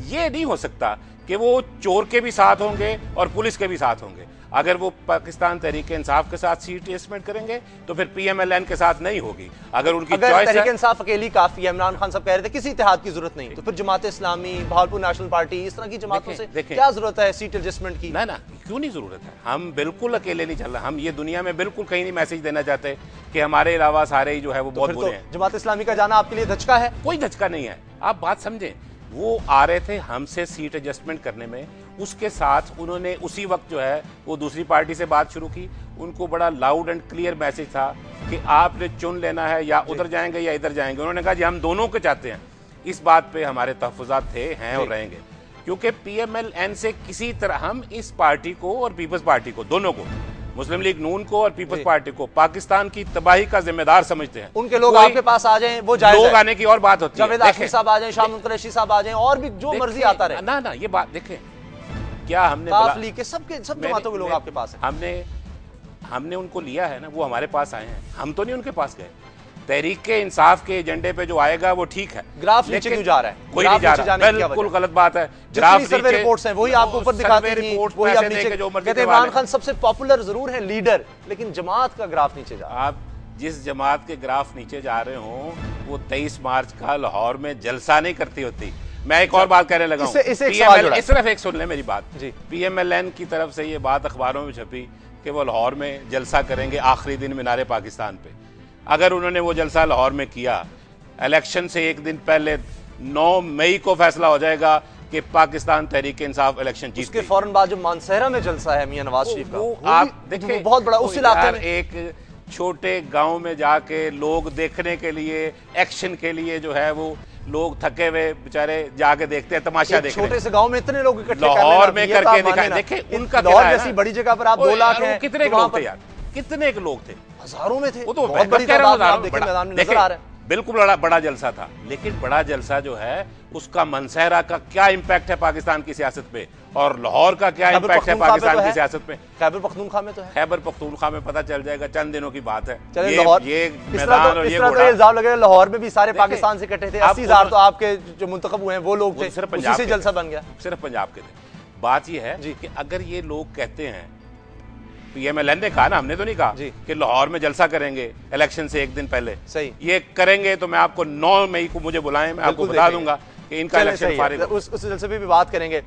ये नहीं हो सकता कि वो चोर के भी साथ होंगे और पुलिस के भी साथ होंगे। अगर वो पाकिस्तान तहरीके इंसाफ के साथ सीट एडजस्टमेंट करेंगे तो फिर PMLN के साथ नहीं होगी। अगर उनकी चॉइस तहरीके इंसाफ अकेली काफी है, इमरान खान साहब कह रहे थे किसी इत्तेहाद की जरूरत नहीं, तो फिर जमात इस्लामी, भावलपुर नेशनल पार्टी, इस तरह की जमातों से क्या जरूरत है सीट एडजस्टमेंट की? ना, क्यों नहीं जरूरत है? हम बिल्कुल अकेले नहीं चल रहे। हम ये दुनिया में बिल्कुल कहीं नहीं मैसेज देना चाहते कि हमारे अलावा सारे ही जो है वो बहुत बुरे हैं। जमात इस्लामी का जाना आपके लिए धचका है? कोई धचका नहीं है। आप बात समझें, वो आ रहे थे हमसे सीट एडजस्टमेंट करने में, उसके साथ उन्होंने उसी वक्त जो है वो दूसरी पार्टी से बात शुरू की। उनको बड़ा लाउड एंड क्लियर मैसेज था कि आपने चुन लेना है, या उधर जाएंगे या इधर जाएंगे। उन्होंने कहा जी हम दोनों को चाहते हैं। इस बात पे हमारे तहफ़्फ़ुज़ात थे, हैं और रहेंगे, क्योंकि PMLN से किसी तरह हम इस पार्टी को और पीपल्स पार्टी को, दोनों को, मुस्लिम लीग नून को और पीपल्स पार्टी को, पाकिस्तान की तबाही का जिम्मेदार समझते हैं। उनके लोग आपके पास आ जाएं, वो जायज़ है। लोग आने की और बात होती है, जावेद आशमी साहब आ जाएं, शाम कुरैशी साहब आ जाएं, और भी जो मर्जी आता रहे। ना ये बात देखें, क्या हमने सब जमातों के लोग आपके पास हैं। हमने उनको लिया है ना, वो हमारे पास आए हैं, हम तो नहीं उनके पास गए। तहरीक इंसाफ के एजेंडे पे जो आएगा वो ठीक है। ग्राफ नीचे क्यों जा रहा है? कोई नहीं जा रहा, बिल्कुल गलत बात है। ग्राफ सर्वे रिपोर्ट्स हैं वही आपको ऊपर दिखाते हैं, वही आप नीचे कहते हैं इमरान खान सबसे पॉपुलर जरूर है लीडर, लेकिन जमात का ग्राफ नीचे जा रहा है। आप जिस जमात के ग्राफ नीचे जा रहे हो वो 23 मार्च का लाहौर में जलसा नहीं करती होती। मैं एक और बात कहने लगा हूं, सिर्फ एक सुन ले मेरी बात जी। PMLN की तरफ से ये बात अखबारों में छपी कि वो लाहौर में जलसा करेंगे आखिरी दिन मीनारे पाकिस्तान पे। अगर उन्होंने वो जलसा लाहौर में किया, इलेक्शन से एक दिन पहले 9 मई को फैसला हो जाएगा कि पाकिस्तान तहरीक इंसाफ इलेक्शन जीत। उसके फौरन बाद जो मानसहरा में जलसा है मियां नवाज शरीफ का, आप देखिए बहुत बड़ा, उस इलाके में एक छोटे गांव में जाके लोग देखने के लिए, एक्शन के लिए जो है वो लोग थके हुए बेचारे जाके देखते हैं, तमाशा देखते हैं। छोटे से गांव में इतने लोग इकट्ठे लाहौर में करके दिखाए, देखे उनका लाहौर जैसी बड़ी जगह पर आप 2 लाख हैं, कितने लोग थे यार, कितने लोग थे, हजारों में थे। वो तो बहुत बड़ी तादाद आप देखें मैदान में नजर आ रहा है। बिल्कुल बड़ा जलसा था, लेकिन बड़ा जलसा जो है उसका मनसहरा का क्या इंपैक्ट है पाकिस्तान की सियासत पे, और लाहौर का क्या इंपैक्ट है पाकिस्तान की सियासत पे। खैबर पख्तूनख्वा में तो है, खैबर पख्तूनख्वा में पता चल जाएगा, चंद दिनों की बात है। ये मैदान और ये इल्जाम लगेगा लाहौर में भी सारे पाकिस्तान से इकट्ठे थे, 80,000 तो आपके जो मुंतखब हुए हैं वो लोग थे, उसी से जलसा बन गया। सिर्फ पंजाब के थे। बात ये है कि अगर ये लोग कहते हैं, PMLN ने कहा ना, हमने तो नहीं कहा कि लाहौर में जलसा करेंगे इलेक्शन से एक दिन पहले, सही ये करेंगे तो मैं आपको 9 मई को मुझे बुलाएं, मैं आपको बता दूंगा कि इनका इलेक्शन फारिग। उस जलसे पे भी बात करेंगे।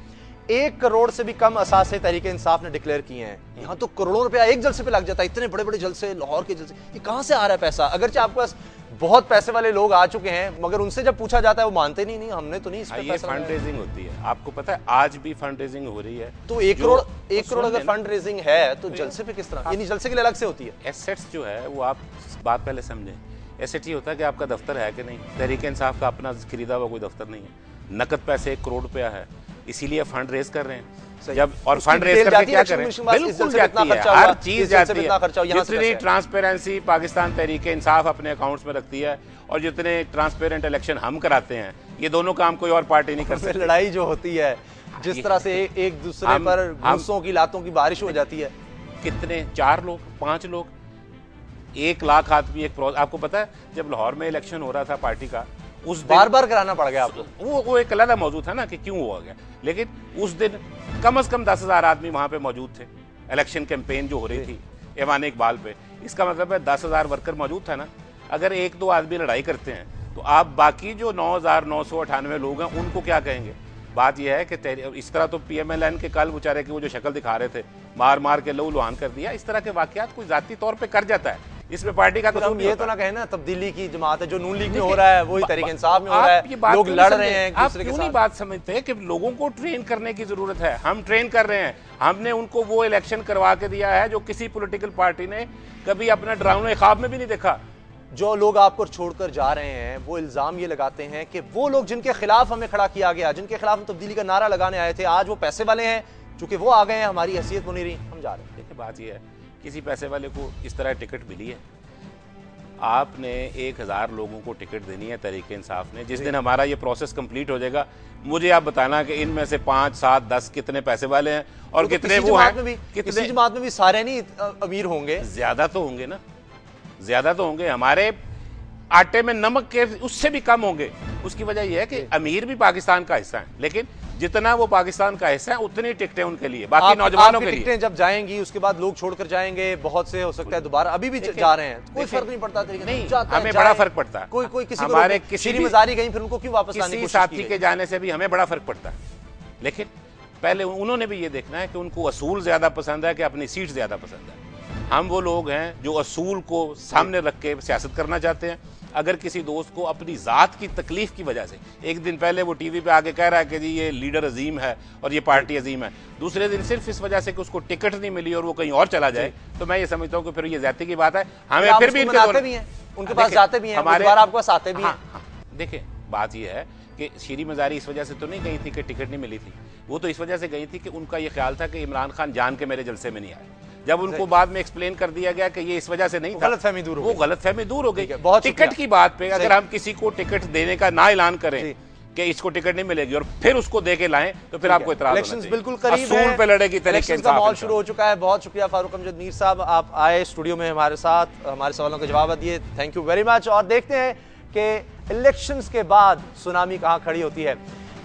1 करोड़ से भी कम असासे तहरीक इंसाफ ने डिक्लेयर किए हैं। यहाँ तो करोड़ों रुपया एक जलसे पे लग जाता है, इतने बड़े बड़े जलसे, लाहौर के जलसे, ये कहाँ से आ रहा है पैसा? अगरचे आपके पास बहुत पैसे वाले लोग आ चुके हैं, मगर उनसे जब पूछा जाता है वो मानते नहीं, हमने तो नहीं इस पे पैसा। फंड रेजिंग होती है, आपको पता है आज भी फंड रेजिंग हो रही है। तो 1 करोड़ अगर फंड रेजिंग है तो जलसे पे किस तरह, यानी जलसे के लिए अलग से होती है? एसेट्स जो है वो आप बात पहले समझें। एसेट ये होता है कि आपका दफ्तर है कि नहीं। तहरीक इंसाफ का अपना खरीदा हुआ कोई दफ्तर नहीं है। नकद पैसे 1 करोड़ रुपया है, इसीलिए फंड रेज कर रहे हैं। जब और फंड रेज करके क्या करें, बिल्कुल जाती है, हर चीज जाती है। जितनी ट्रांसपेरेंसी पाकिस्तान तहरीक इंसाफ अपने अकाउंट्स में रखती है और जितने ट्रांसपेरेंट इलेक्शन हम कराते हैं, ये दोनों काम कोई और पार्टी नहीं कर सकती। लड़ाई जो होती है, जिस तरह से एक दूसरे पर घूसों की लातों की बारिश हो जाती है, कितने 4 लोग 5 लोग 1 लाख आदमी आपको पता है जब लाहौर में इलेक्शन हो रहा था पार्टी का, उस दिन बार कराना पड़ गया आपको। वो एक अलग मौजूद था ना कि क्यों हुआ गया, लेकिन उस दिन कम से कम 10,000 आदमी वहां पे मौजूद थे। इलेक्शन कैंपेन जो हो रही थी ऐवान इकबाल पे, इसका मतलब है 10,000 वर्कर मौजूद था ना। अगर 1-2 आदमी लड़ाई करते हैं तो आप बाकी जो 9,998 लोग हैं उनको क्या कहेंगे? बात यह है कि इस तरह तो PMLN के कल बेचारे की वो जो शक्ल दिखा रहे थे, मार मार के लहू लुहान कर दिया, इस तरह के वाकयात कोई जाती तौर पे कर जाता है, इसमें पार्टी का हम ये तो ना कहें ना तब्दीली की जमात है, जो नून लीग में हो रहा है वही तहरीक इंसाफ में हो रहा है, लोग लड़ रहे हैं एक दूसरे के साथ। आप बात समझते हैं कि लोगों को ट्रेन करने की जरूरत है, हम ट्रेन कर रहे हैं। हमने उनको वो इलेक्शन करवा के दिया है जो किसी पॉलिटिकल पार्टी ने कभी अपना डरावने ख्वाब में भी नहीं देखा। जो लोग आपको छोड़कर जा रहे हैं वो इल्जाम ये लगाते हैं कि वो लोग जिनके खिलाफ हमें खड़ा किया गया, जिनके खिलाफ हम तब्दीली का नारा लगाने आए थे, आज वो पैसे वाले हैं, चूंकि वो आ गए हैं, हमारी हैसियत बनी रही, हम जा रहे हैं। देखिए बात यह है, किसी पैसे वाले को इस तरह टिकट मिली है, आपने 1000 लोगों को टिकट देनी है तहरीक इंसाफ ने। जिस दिन हमारा ये प्रोसेस कंप्लीट हो जाएगा, मुझे आप बताना कि इनमें से 5, 7, 10 कितने पैसे वाले हैं और कितने वो हैं। कितने जमात में भी सारे नहीं अमीर होंगे, ज्यादा तो होंगे ना, ज्यादा तो होंगे। हमारे आटे में नमक के उससे भी कम होंगे। उसकी वजह यह है कि अमीर भी पाकिस्तान का हिस्सा है, लेकिन जितना वो पाकिस्तान का हिस्सा है उतनी टिकटें उनके लिए, बाकी नौजवानों के लिए। टिकटें जब जाएंगी उसके बाद लोग छोड़कर जाएंगे, बहुत से हो सकता है दोबारा अभी भी जा रहे हैं, कोई फर्क नहीं पड़ता। नहीं, हमें बड़ा फर्क पड़ता है। कोई किसी हमारे किसी मजारी गई फिर उनको क्यों वापस आने की कोशिश की? साथी के जाने से भी हमें बड़ा फर्क पड़ता है, लेकिन पहले उन्होंने भी ये देखना है कि उनको असूल ज्यादा पसंद है कि अपनी सीट ज्यादा पसंद है। हम वो लोग हैं जो असूल को सामने रख के सियासत करना चाहते हैं। अगर किसी दोस्त को अपनी ज़ात की तकलीफ की वजह से, एक दिन पहले वो टीवी पे आके कह रहा है कि जी ये लीडर अजीम है और ये पार्टी अजीम है, दूसरे दिन सिर्फ इस वजह से कि उसको टिकट नहीं मिली और वो कहीं और चला जाए, तो मैं ये समझता हूँ कि फिर ये ज्यादती की बात है। हमें फिर भी उनके पास जाते भी हैं, हमारे आपके पास आते भी हैं। देखिए बात ये है कि शीरी मज़ारी इस वजह से तो नहीं गई थी कि टिकट नहीं मिली थी, वो तो इस वजह से गई थी कि उनका ये ख्याल था कि इमरान खान जान के मेरे जलसे में नहीं आए। जब उनको बाद में एक्सप्लेन कर दिया गया कि ये इस वजह से नहीं था, गलतफहमी दूर हो गई। वो गलतफहमी दूर हो गई। बहुत टिकट की बात पे अगर हम किसी को टिकट देने का ना ऐलान करें कि इसको टिकट नहीं मिलेगी और फिर उसको दे के लाएं, तो फिर आपको इतराज होना चाहिए। बिल्कुल करीब है, पे लड़ेगी तरीके का माहौल शुरू हो चुका है। बहुत शुक्रिया फारूक अमजद मीर साहब, आप आए स्टूडियो में हमारे साथ, हमारे सवालों के जवाब दिए, थैंक यू वेरी मच। और देखते हैं कि इलेक्शंस के बाद सुनामी कहां खड़ी होती है।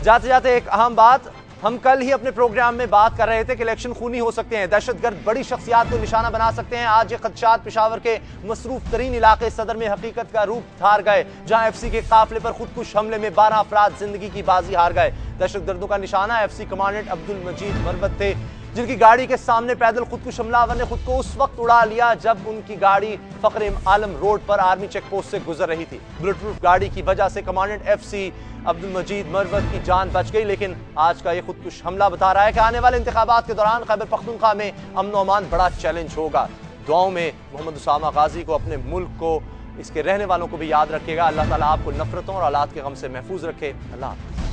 जाते जाते एक अहम बात, हम कल ही अपने प्रोग्राम में बात कर रहे थे कि इलेक्शन खूनी हो सकते हैं, दहशतगर्द बड़ी शख्सियात को निशाना बना सकते हैं। आज ये खदशात पेशावर के मसरूफ तरीन इलाके सदर में हकीकत का रूप धार गए, जहां एफसी के काफिले पर खुदकुश हमले में 12 अफराद जिंदगी की बाजी हार गए। दहशतगर्दों का निशाना एफसी कमांडेंट अब्दुल मजीद मरवत थे, जिनकी गाड़ी के सामने पैदल खुदकुश हमलावर ने खुद को उस वक्त उड़ा लिया जब उनकी गाड़ी फखरे आलम रोड पर आर्मी चेक पोस्ट से गुजर रही थी। बुलेट प्रूफ गाड़ी की वजह से कमांडेंट एफसी अब्दुल मजीद मरवत की जान बच गई, लेकिन आज का ये खुदकुश हमला बता रहा है कि आने वाले इंतखाबात के दौरान खैबर पख्तूनख्वा में अमन व अमान बड़ा चैलेंज होगा। दुआओं में मोहम्मद उसामा गाजी को, अपने मुल्क को, इसके रहने वालों को भी याद रखिएगा। अल्लाह ताला आपको नफरतों और औलाद के गम से महफूज रखे। अल्लाह हाफ़िज़।